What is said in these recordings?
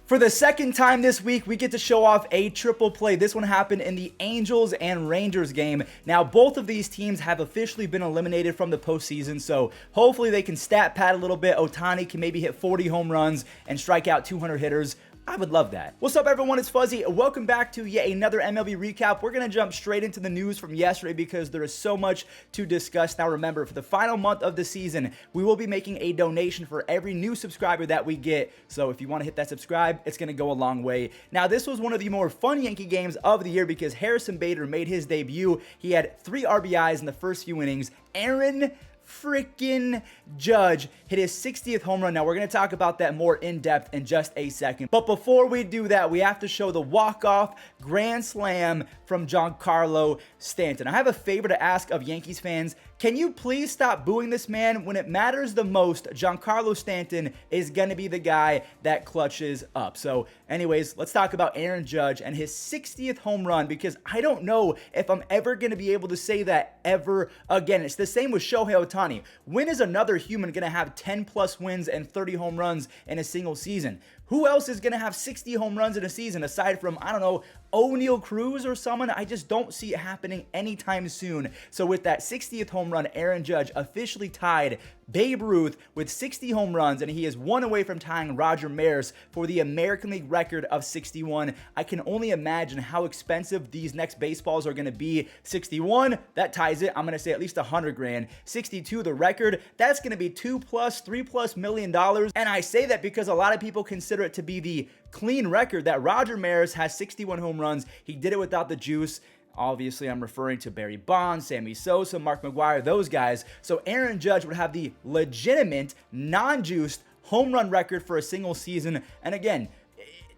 For the second time this week, we get to show off a triple play. This one happened in the Angels and Rangers game. Now, both of these teams have officially been eliminated from the postseason, so hopefully they can stat pad a little bit. Ohtani can maybe hit 40 home runs and strike out 200 hitters. I would love that. What's up, everyone? It's Fuzzy. Welcome back to yet another MLB recap. We're going to jump straight into the news from yesterday because there is so much to discuss. Now, remember, for the final month of the season, we will be making a donation for every new subscriber that we get. So if you want to hit that subscribe, it's going to go a long way. Now, this was one of the more fun Yankee games of the year because Harrison Bader made his debut. He had 3 RBIs in the first few innings. Aaron freaking Judge hit his 60th home run. Now, we're going to talk about that more in depth in just a second. But before we do that, we have to show the walk-off grand slam from Giancarlo Stanton. I have a favor to ask of Yankees fans. Can you please stop booing this man? When it matters the most, Giancarlo Stanton is going to be the guy that clutches up. So anyways, let's talk about Aaron Judge and his 60th home run, because I don't know if I'm ever going to be able to say that ever again. It's the same with Shohei Ohtani. When is another human going to have 10 plus wins and 30 home runs in a single season? Who else is going to have 60 home runs in a season aside from, I don't know, O'Neal Cruz or someone? I just don't see it happening anytime soon. So with that 60th home run, Aaron Judge officially tied Babe Ruth with 60 home runs, and he is one away from tying Roger Maris for the American League record of 61. I can only imagine how expensive these next baseballs are going to be. 61, that ties it. I'm going to say at least 100 grand. 62, the record, that's going to be $2+, $3+ million. And I say that because a lot of people consider it to be the clean record that Roger Maris has 61 home runs. He did it without the juice. Obviously, I'm referring to Barry Bonds, Sammy Sosa, Mark McGwire, those guys. So Aaron Judge would have the legitimate, non-juiced home run record for a single season. And again,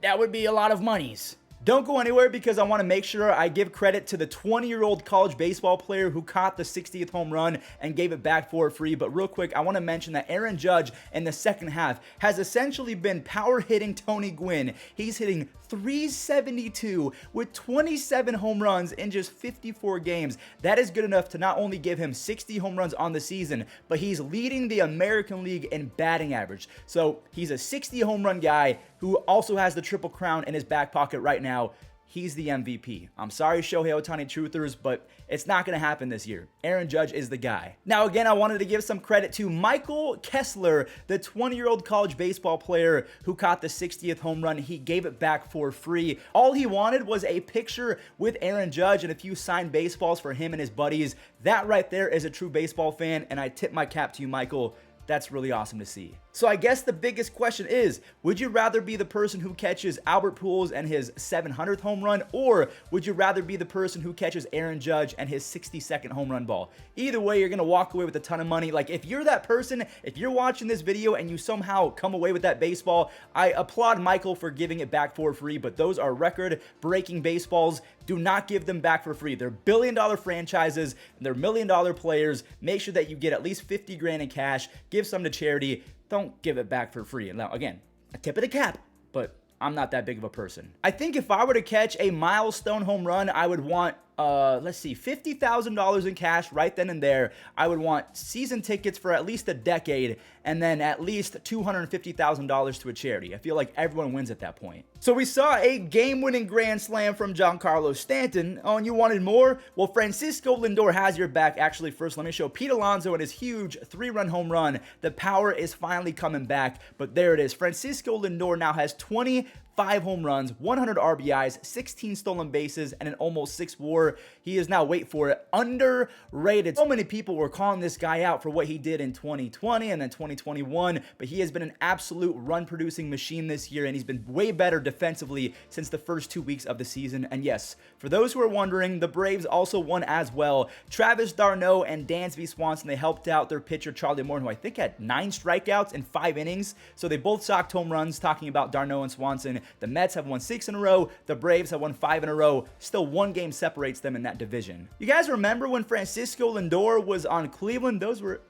that would be a lot of monies. Don't go anywhere because I want to make sure I give credit to the 20-year-old college baseball player who caught the 60th home run and gave it back for free. But real quick, I want to mention that Aaron Judge in the second half has essentially been power hitting Tony Gwynn. He's hitting .372 with 27 home runs in just 54 games. That is good enough to not only give him 60 home runs on the season, but he's leading the American League in batting average. So he's a 60 home run guy who also has the Triple Crown in his back pocket right now. He's the MVP. I'm sorry, Shohei Ohtani truthers, but it's not going to happen this year. Aaron Judge is the guy. Now, again, I wanted to give some credit to Michael Kessler, the 20-year-old college baseball player who caught the 60th home run. He gave it back for free. All he wanted was a picture with Aaron Judge and a few signed baseballs for him and his buddies. That right there is a true baseball fan, and I tip my cap to you, Michael. That's really awesome to see. So I guess the biggest question is, would you rather be the person who catches Albert Pujols and his 700th home run, or would you rather be the person who catches Aaron Judge and his 62nd home run ball? Either way, you're going to walk away with a ton of money. Like, if you're that person, if you're watching this video and you somehow come away with that baseball, I applaud Michael for giving it back for free, but those are record-breaking baseballs. Do not give them back for free. They're billion-dollar franchises, and they're million-dollar players. Make sure that you get at least 50 grand in cash. Give some to charity. Don't give it back for free. And now, again, a tip of the cap, but I'm not that big of a person. I think if I were to catch a milestone home run, I would want $50,000 in cash right then and there. I would want season tickets for at least a decade, and then at least $250,000 to a charity. I feel like everyone wins at that point. So we saw a game-winning grand slam from Giancarlo Stanton. Oh, and you wanted more? Well, Francisco Lindor has your back. Actually, first, let me show Pete Alonso and his huge 3-run home run. The power is finally coming back, but there it is. Francisco Lindor now has 25 home runs, 100 RBIs, 16 stolen bases, and an almost 6 WAR. He is now, wait for it, underrated. So many people were calling this guy out for what he did in 2020 and then 2021, but he has been an absolute run-producing machine this year, and he's been way better defensively since the first 2 weeks of the season. And yes, for those who are wondering, the Braves also won as well. Travis d'Arnaud and Dansby Swanson, they helped out their pitcher Charlie Morton, who I think had 9 strikeouts in 5 innings. So they both socked home runs. Talking about d'Arnaud and Swanson, the Mets have won 6 in a row. The Braves have won 5 in a row. Still, 1 game separates them in that division. You guys remember when Francisco Lindor was on Cleveland? Those were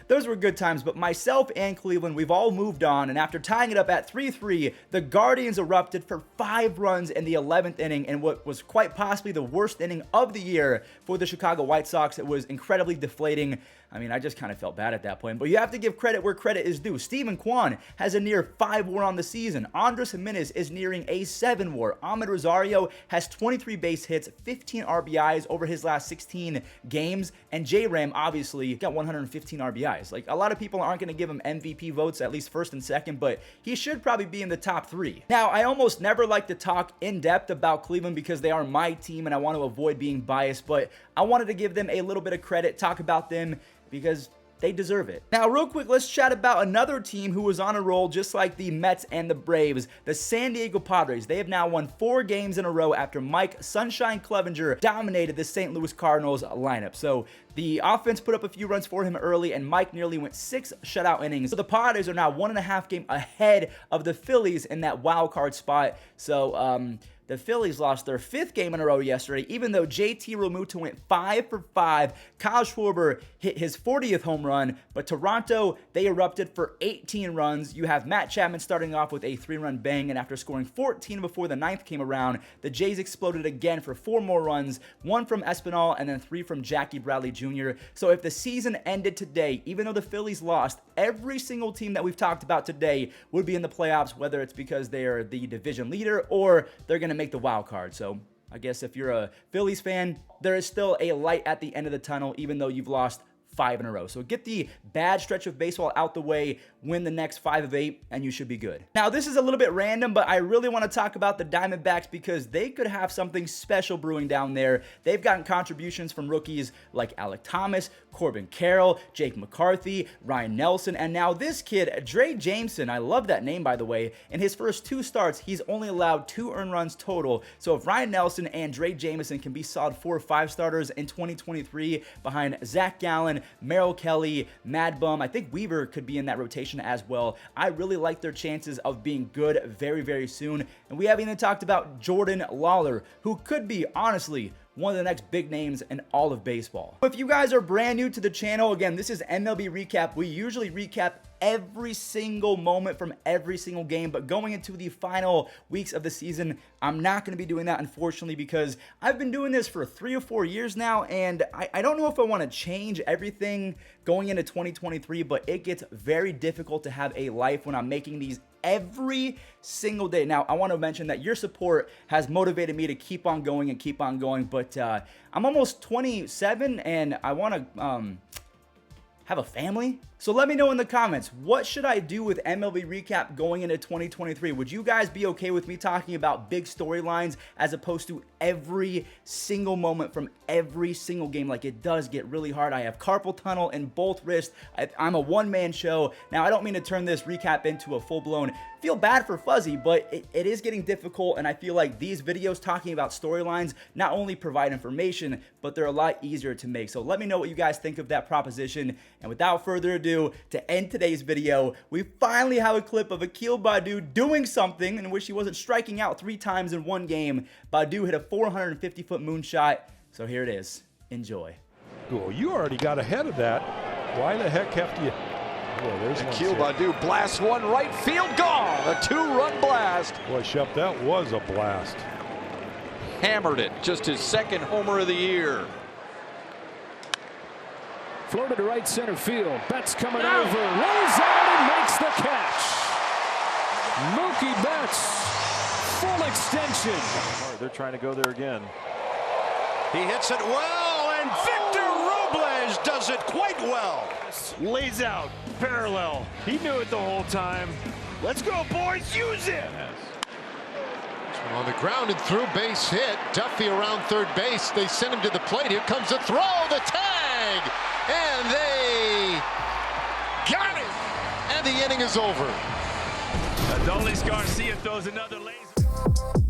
Those were good times, but myself and Cleveland, we've all moved on, and after tying it up at 3-3, the Guardians erupted for 5 runs in the 11th inning in what was quite possibly the worst inning of the year for the Chicago White Sox. It was incredibly deflating. I mean, I just kind of felt bad at that point, but you have to give credit where credit is due. Steven Kwan has a near 5 WAR on the season. Andres Gimenez is nearing a 7 WAR. Ahmed Rosario has 23 base hits, 15 RBIs over his last 16 games, and J-Ram obviously got 115 RBIs. Like, a lot of people aren't going to give him MVP votes, at least first and second, but he should probably be in the top 3. Now, I almost never like to talk in depth about Cleveland because they are my team and I want to avoid being biased, but I wanted to give them a little bit of credit, talk about them, because they deserve it. Now, real quick, let's chat about another team who was on a roll just like the Mets and the Braves, the San Diego Padres. They have now won 4 games in a row after Mike Sunshine Clevenger dominated the St. Louis Cardinals lineup. So the offense put up a few runs for him early, and Mike nearly went 6 shutout innings. So the Padres are now 1.5 games ahead of the Phillies in that wild card spot. So, the Phillies lost their 5th game in a row yesterday, even though JT Realmuto went 5 for 5. Kyle Schwarber hit his 40th home run, but Toronto, they erupted for 18 runs. You have Matt Chapman starting off with a 3-run bang, and after scoring 14 before the 9th came around, the Jays exploded again for 4 more runs, 1 from Espinal and then 3 from Jackie Bradley Jr. So if the season ended today, even though the Phillies lost, every single team that we've talked about today would be in the playoffs, whether it's because they are the division leader or they're going to make the wild card. So I guess if you're a Phillies fan, there is still a light at the end of the tunnel, even though you've lost 5 in a row. So get the bad stretch of baseball out the way, win the next 5 of 8, and you should be good. Now, this is a little bit random, but I really want to talk about the Diamondbacks because they could have something special brewing down there. They've gotten contributions from rookies like Alec Thomas, Corbin Carroll, Jake McCarthy, Ryan Nelson, and now this kid, Dre Jameson. I love that name, by the way. In his first 2 starts, he's only allowed 2 earned runs total. So if Ryan Nelson and Dre Jameson can be solid 4 or 5 starters in 2023 behind Zach Gallen, Merrill Kelly, Mad Bum, I think Weaver could be in that rotation as well. I really like their chances of being good very, very soon. And we haven't even talked about Jordan Lawler, who could be, honestly, one of the next big names in all of baseball. If you guys are brand new to the channel, again, this is MLB Recap. We usually recap every single moment from every single game, but going into the final weeks of the season, I'm not going to be doing that, unfortunately, because I've been doing this for 3 or 4 years now, and I don't know if I want to change everything going into 2023, but it gets very difficult to have a life when I'm making these every single day. Now, I want to mention that your support has motivated me to keep on going and keep on going, but I'm almost 27 and I want to have a family. So let me know in the comments, what should I do with MLB Recap going into 2023? Would you guys be okay with me talking about big storylines as opposed to every single moment from every single game? Like, it does get really hard. I have carpal tunnel in both wrists. I'm a one-man show. Now, I don't mean to turn this recap into a full-blown feel bad for Fuzzy, but it is getting difficult, and I feel like these videos talking about storylines not only provide information, but they're a lot easier to make. So let me know what you guys think of that proposition. And without further ado, to end today's video, we finally have a clip of Akil Baddoo doing something in which he wasn't striking out 3 times in one game. Baddoo hit a 450-foot moonshot. So here it is. Enjoy. Cool. You already got ahead of that. Why the heck have you? Boy, there's Akil Baddoo blasts one right field, gone. A 2-run blast. Boy, Shep, that was a blast. Hammered it. Just his 2nd homer of the year. Floated to right center field. Betts coming over. Rolls out and makes the catch. Mookie Betts. Full extension. They're trying to go there again. He hits it well, and Victor Robles does it quite well. Lays out, parallel. He knew it the whole time. Let's go, boys, use it. On the ground and through, base hit. Duffy around third base. They send him to the plate. Here comes the throw, the tag, and they got it. And the inning is over. Adolis Garcia throws another laser.